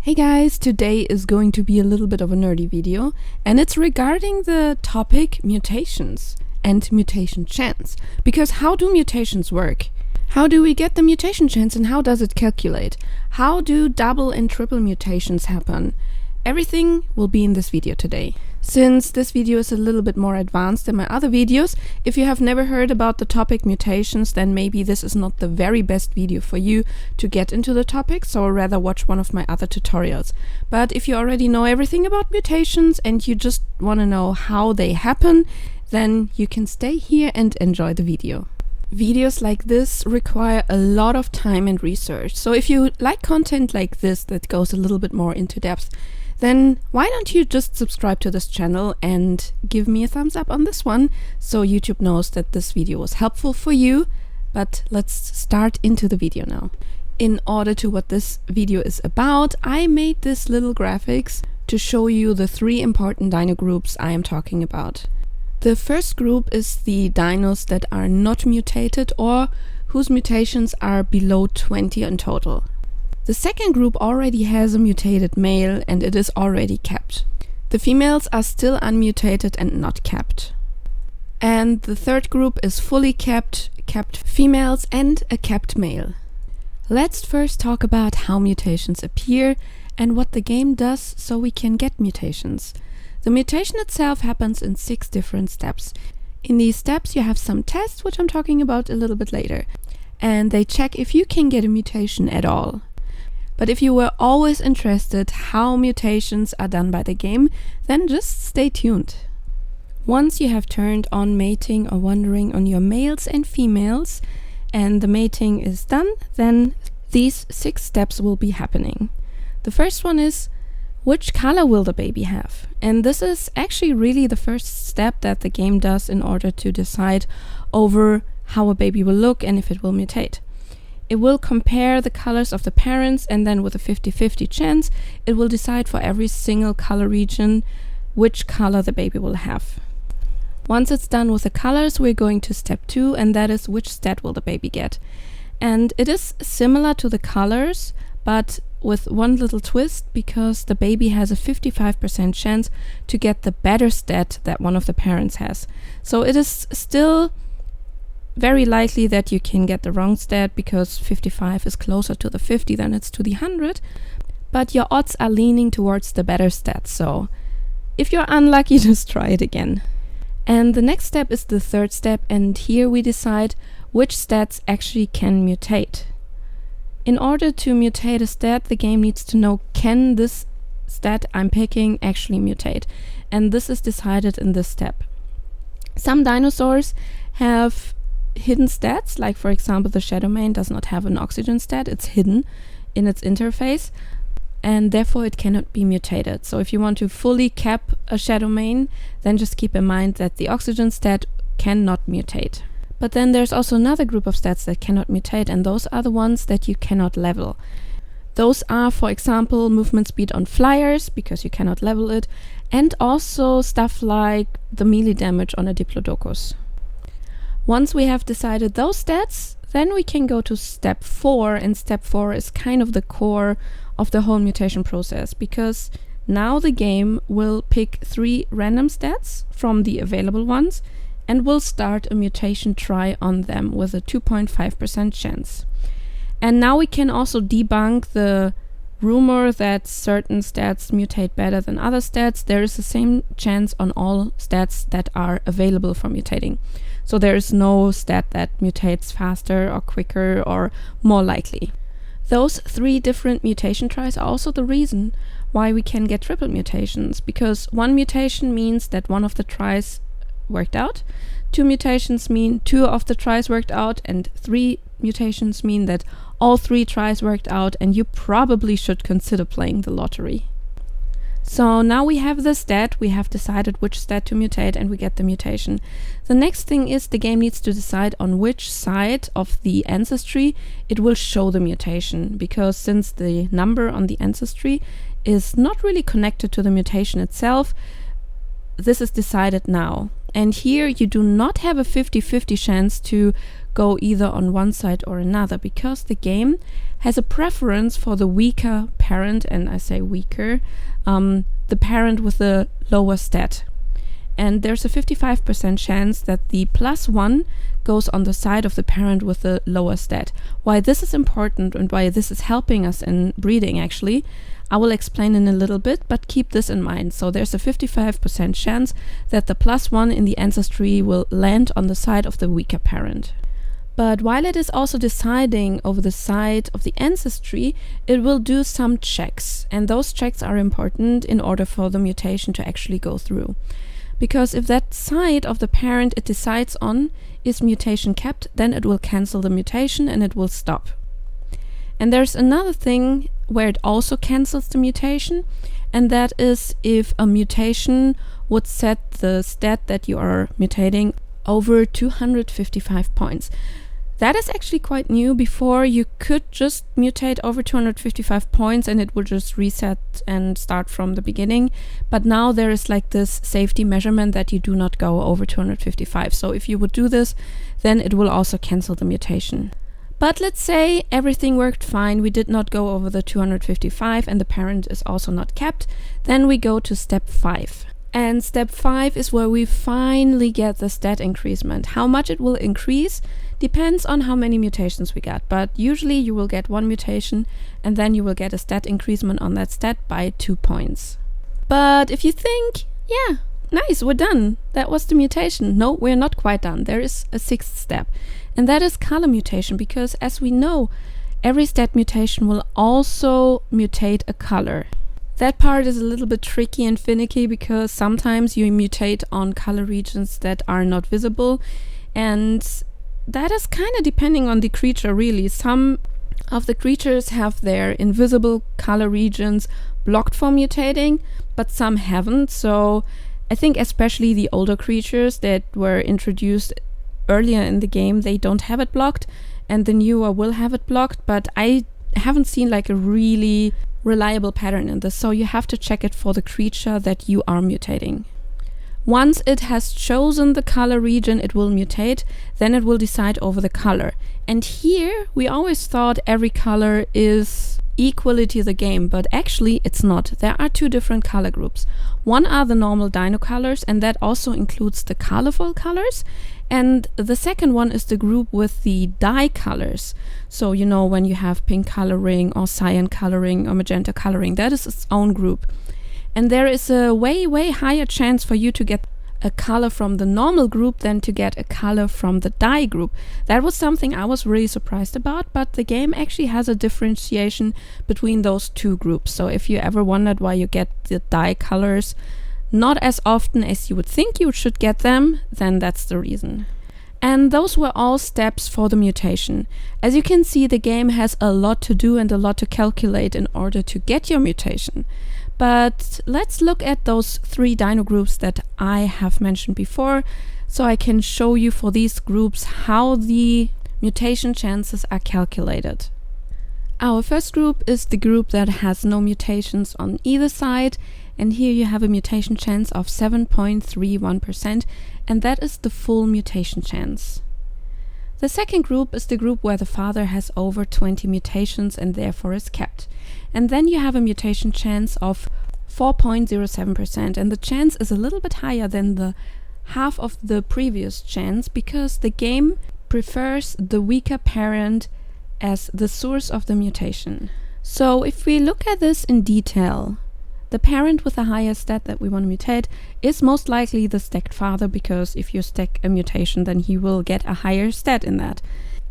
Hey guys, today is going to be a little bit of a nerdy video, and it's regarding the topic mutations and mutation chance. Because how do mutations work? How do we get the mutation chance and how does it calculate? How do double and triple mutations happen? Everything will be in this video today. Since this video is a little bit more advanced than my other videos, if you have never heard about the topic mutations, then maybe this is not the very best video for you to get into the topic, so rather watch one of my other tutorials. But if you already know everything about mutations and you just want to know how they happen, then you can stay here and enjoy the video. Videos like this require a lot of time and research, so if you like content like this that goes a little bit more into depth, then why don't you just subscribe to this channel and give me a thumbs up on this one so YouTube knows that this video was helpful for you. But let's start into the video now. In order to what this video is about, I made this little graphics to show you the three important dino groups I am talking about. The first group is the dinos that are not mutated or whose mutations are below 20 in total. The second group already has a mutated male and it is already capped. The females are still unmutated and not capped. And the third group is fully capped, capped females and a capped male. Let's first talk about how mutations appear and what the game does so we can get mutations. The mutation itself happens in 6 different steps. In these steps you have some tests, which I'm talking about a little bit later, and they check if you can get a mutation at all. But if you were always interested how mutations are done by the game, then just stay tuned. Once you have turned on mating or wandering on your males and females, and the mating is done, then these 6 steps will be happening. The first one is, which color will the baby have? And this is actually really the first step that the game does in order to decide over how a baby will look and if it will mutate. It will compare the colors of the parents, and then with a 50-50 chance, it will decide for every single color region which color the baby will have. Once it's done with the colors, we're going to step 2, and that is which stat will the baby get. And it is similar to the colors, but with one little twist, because the baby has a 55% chance to get the better stat that one of the parents has. So it is still very likely that you can get the wrong stat, because 55 is closer to the 50 than it's to the 100, but your odds are leaning towards the better stat, so if you're unlucky, just try it again. And the next step is the third step, and here we decide which stats actually can mutate. In order to mutate a stat, the game needs to know, can this stat I'm picking actually mutate? And this is decided in this step. Some dinosaurs have hidden stats, like for example the shadow mane does not have an oxygen stat, it's hidden in its interface and therefore it cannot be mutated. So if you want to fully cap a shadow mane, then just keep in mind that the oxygen stat cannot mutate. But then there's also another group of stats that cannot mutate, and those are the ones that you cannot level. Those are, for example, movement speed on flyers, because you cannot level it, and also stuff like the melee damage on a diplodocus. Once we have decided those stats, then we can go to step 4, and step 4 is kind of the core of the whole mutation process, because now the game will pick 3 random stats from the available ones and will start a mutation try on them with a 2.5% chance. And now we can also debunk the rumor that certain stats mutate better than other stats. There is the same chance on all stats that are available for mutating. So there is no stat that mutates faster or quicker or more likely. Those 3 different mutation tries are also the reason why we can get triple mutations, because 1 mutation means that one of the tries worked out, 2 mutations mean 2 of the tries worked out, and 3 mutations mean that all 3 tries worked out, and you probably should consider playing the lottery. So now we have the stat, we have decided which stat to mutate, and we get the mutation. The next thing is the game needs to decide on which side of the ancestry it will show the mutation, because since the number on the ancestry is not really connected to the mutation itself, this is decided now. And here you do not have a 50-50 chance to go either on one side or another, because the game has a preference for the weaker parent, and I say weaker, the parent with the lower stat. And there's a 55% chance that the +1 goes on the side of the parent with the lower stat. Why this is important and why this is helping us in breeding, actually, I will explain in a little bit, but keep this in mind. So there's a 55% chance that the +1 in the ancestry will land on the side of the weaker parent. But while it is also deciding over the side of the ancestry, it will do some checks. And those checks are important in order for the mutation to actually go through. Because if that side of the parent it decides on is mutation kept, then it will cancel the mutation and it will stop. And there's another thing where it also cancels the mutation, and that is if a mutation would set the stat that you are mutating over 255 points. That is actually quite new. Before, you could just mutate over 255 points and it would just reset and start from the beginning. But now there is like this safety measurement that you do not go over 255. So if you would do this, then it will also cancel the mutation. But let's say everything worked fine, we did not go over the 255 and the parent is also not kept. Then we go to step 5. And step 5 is where we finally get the stat increasement. How much it will increase depends on how many mutations we got, but usually you will get 1 mutation and then you will get a stat increasement on that stat by 2 points. But if you think, yeah, nice, we're done, that was the mutation. No, we're not quite done. There is a 6th step, and that is color mutation, because as we know, every stat mutation will also mutate a color. That part is a little bit tricky and finicky because sometimes you mutate on color regions that are not visible, and that is kind of depending on the creature, really. Some of the creatures have their invisible color regions blocked for mutating, but some haven't. So I think especially the older creatures that were introduced earlier in the game, they don't have it blocked, and the newer will have it blocked, but I haven't seen like a really reliable pattern in this, so you have to check it for the creature that you are mutating. Once it has chosen the color region it will mutate, then it will decide over the color. And here we always thought every color is equally to the game, but actually it's not. There are 2 different color groups. One are the normal dino colors, and that also includes the colorful colors. And the second one is the group with the dye colors. So, you know, when you have pink coloring or cyan coloring or magenta coloring, that is its own group. And there is a way higher chance for you to get a color from the normal group than to get a color from the dye group. That was something I was really surprised about, but the game actually has a differentiation between those 2 groups. So if you ever wondered why you get the dye colors not as often as you would think you should get them, then that's the reason. And those were all steps for the mutation. As you can see, the game has a lot to do and a lot to calculate in order to get your mutation. But let's look at those 3 dino groups that I have mentioned before, so I can show you for these groups how the mutation chances are calculated. Our first group is the group that has no mutations on either side, and here you have a mutation chance of 7.31%, and that is the full mutation chance. The second group is the group where the father has over 20 mutations and therefore is kept. And then you have a mutation chance of 4.07%, and the chance is a little bit higher than the half of the previous chance because the game prefers the weaker parent as the source of the mutation. So if we look at this in detail, the parent with the higher stat that we want to mutate is most likely the stacked father, because if you stack a mutation then he will get a higher stat in that.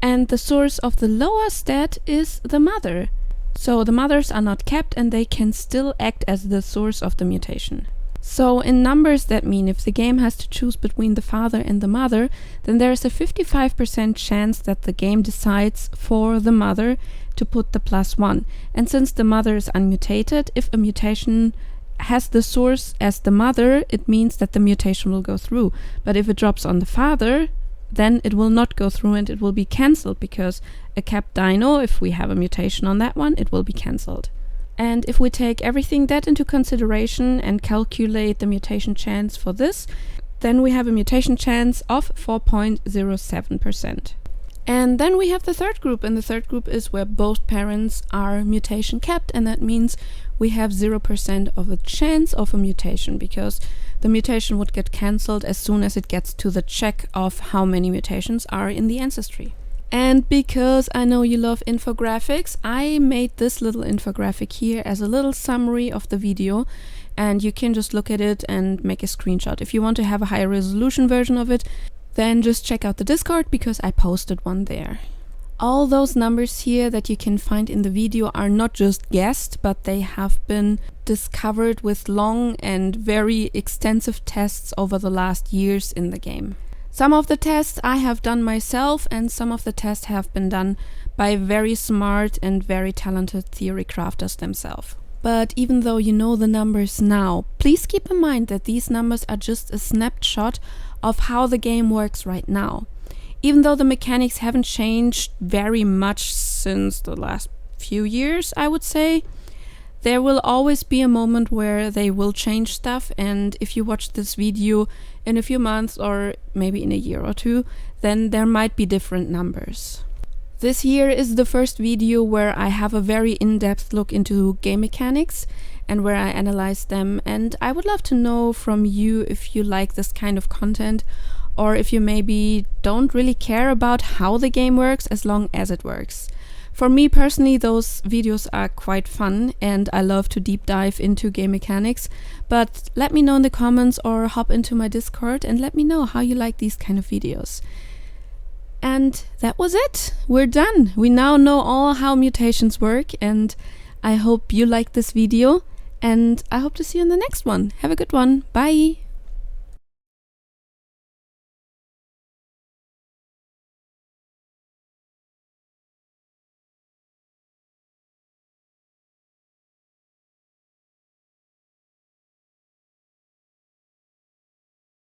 And the source of the lower stat is the mother. So the mothers are not kept and they can still act as the source of the mutation. So in numbers that mean if the game has to choose between the father and the mother, then there is a 55% chance that the game decides for the mother to put the +1. And since the mother is unmutated, if a mutation has the source as the mother, it means that the mutation will go through. But if it drops on the father, then it will not go through and it will be cancelled, because a capped dino, if we have a mutation on that one, it will be cancelled. And if we take everything that into consideration and calculate the mutation chance for this, then we have a mutation chance of 4.07%. And then we have the third group, and the third group is where both parents are mutation capped, and that means we have 0% of a chance of a mutation, because the mutation would get cancelled as soon as it gets to the check of how many mutations are in the ancestry. And because I know you love infographics, I made this little infographic here as a little summary of the video, and you can just look at it and make a screenshot. If you want to have a higher resolution version of it, then just check out the Discord, because I posted one there. All those numbers here that you can find in the video are not just guessed, but they have been discovered with long and very extensive tests over the last years in the game. Some of the tests I have done myself, and some of the tests have been done by very smart and very talented theory crafters themselves. But even though you know the numbers now, please keep in mind that these numbers are just a snapshot of how the game works right now. Even though the mechanics haven't changed very much since the last few years, I would say, there will always be a moment where they will change stuff, and if you watch this video in a few months or maybe in a year or two, then there might be different numbers. This here is the first video where I have a very in-depth look into game mechanics and where I analyze them, and I would love to know from you if you like this kind of content, or if you maybe don't really care about how the game works as long as it works. For me personally, those videos are quite fun, and I love to deep dive into game mechanics, but let me know in the comments or hop into my Discord and let me know how you like these kind of videos. And that was it. We're done. We now know all how mutations work, and I hope you liked this video, and I hope to see you in the next one. Have a good one. Bye!